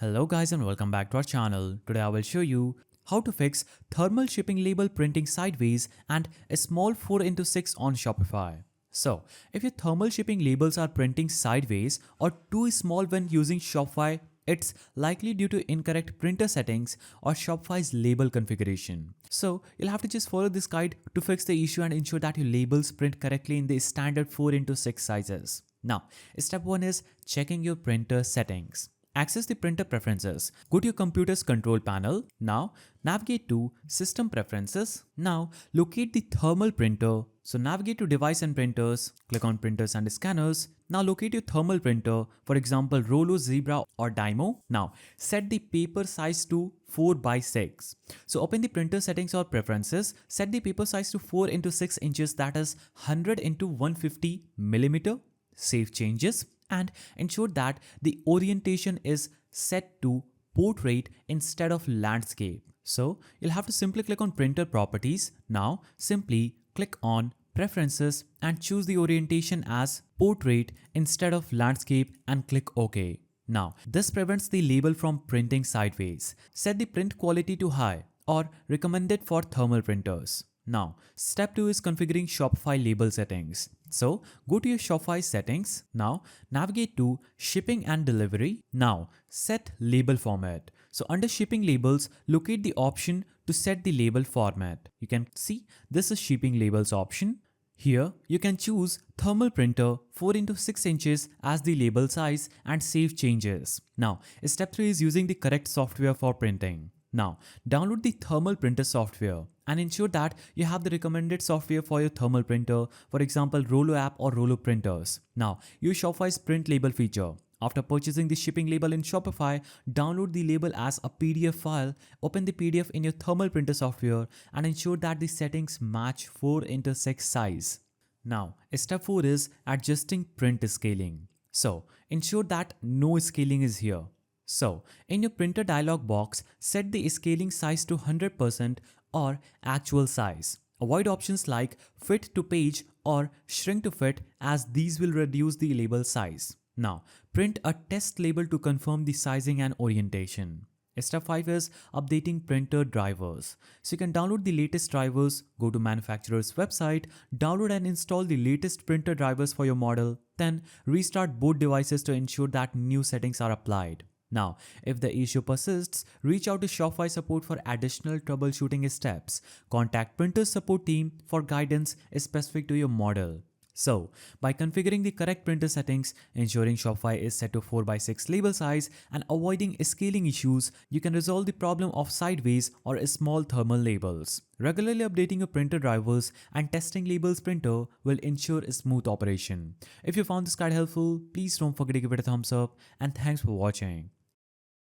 Hello guys and welcome back to our channel. Today I will show you how to fix thermal shipping label printing sideways and a small 4x6 on Shopify. So, if your thermal shipping labels are printing sideways or too small when using Shopify, it's likely due to incorrect printer settings or Shopify's label configuration. So, you'll have to just follow this guide to fix the issue and ensure that your labels print correctly in the standard 4x6 sizes. Now, step 1 is checking your printer settings. Access the printer preferences. Go to your computer's control panel. Now navigate to System Preferences. Now locate the thermal printer. So navigate to Device and Printers. Click on Printers and Scanners. Now locate your thermal printer, for example Rollo, Zebra or Dymo. Now set the paper size to 4x6. So open the printer settings or preferences. Set the paper size to 4x6 inches, that is 100 into 150 millimeter. Save changes and ensure that the orientation is set to portrait instead of landscape. So you'll have to simply click on printer properties. Now simply click on preferences and choose the orientation as portrait instead of landscape and click OK. Now this prevents the label from printing sideways. Set the print quality to high or recommended for thermal printers. Now, step 2 is configuring Shopify label settings. So, go to your Shopify settings. Now, navigate to Shipping and Delivery. Now, set label format. So, under Shipping Labels, locate the option to set the label format. You can see this is Shipping Labels option. Here, you can choose Thermal Printer 4x6 inches as the label size and save changes. Now, step 3 is using the correct software for printing. Now, download the thermal printer software and ensure that you have the recommended software for your thermal printer, for example Rollo app or Rollo printers. Now, use Shopify's print label feature. After purchasing the shipping label in Shopify, download the label as a PDF file, open the PDF in your thermal printer software and ensure that the settings match 4x6 size. Now, step 4 is adjusting print scaling. So, ensure that no scaling is here. So, in your printer dialog box, set the scaling size to 100% or actual size. Avoid options like fit to page or shrink to fit, as these will reduce the label size. Now, print a test label to confirm the sizing and orientation. Step 5 is updating printer drivers. So you can download the latest drivers, go to manufacturer's website, download and install the latest printer drivers for your model, then restart both devices to ensure that new settings are applied. Now, if the issue persists, reach out to Shopify support for additional troubleshooting steps. Contact printer support team for guidance specific to your model. So, by configuring the correct printer settings, ensuring Shopify is set to 4x6 label size and avoiding scaling issues, you can resolve the problem of sideways or small thermal labels. Regularly updating your printer drivers and testing labels printer will ensure a smooth operation. If you found this guide helpful, please don't forget to give it a thumbs up and thanks for watching.